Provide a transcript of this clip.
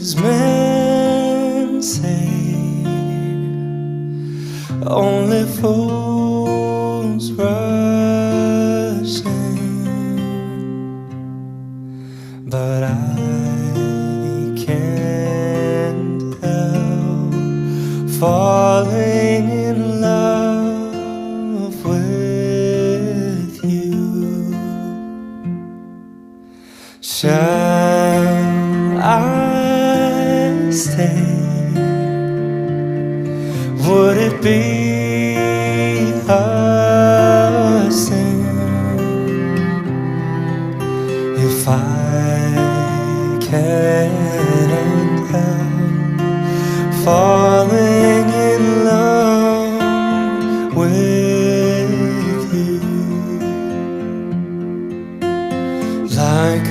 As men say, only fools rush in, but I can't help falling in love with you. Shall I stay? Would it be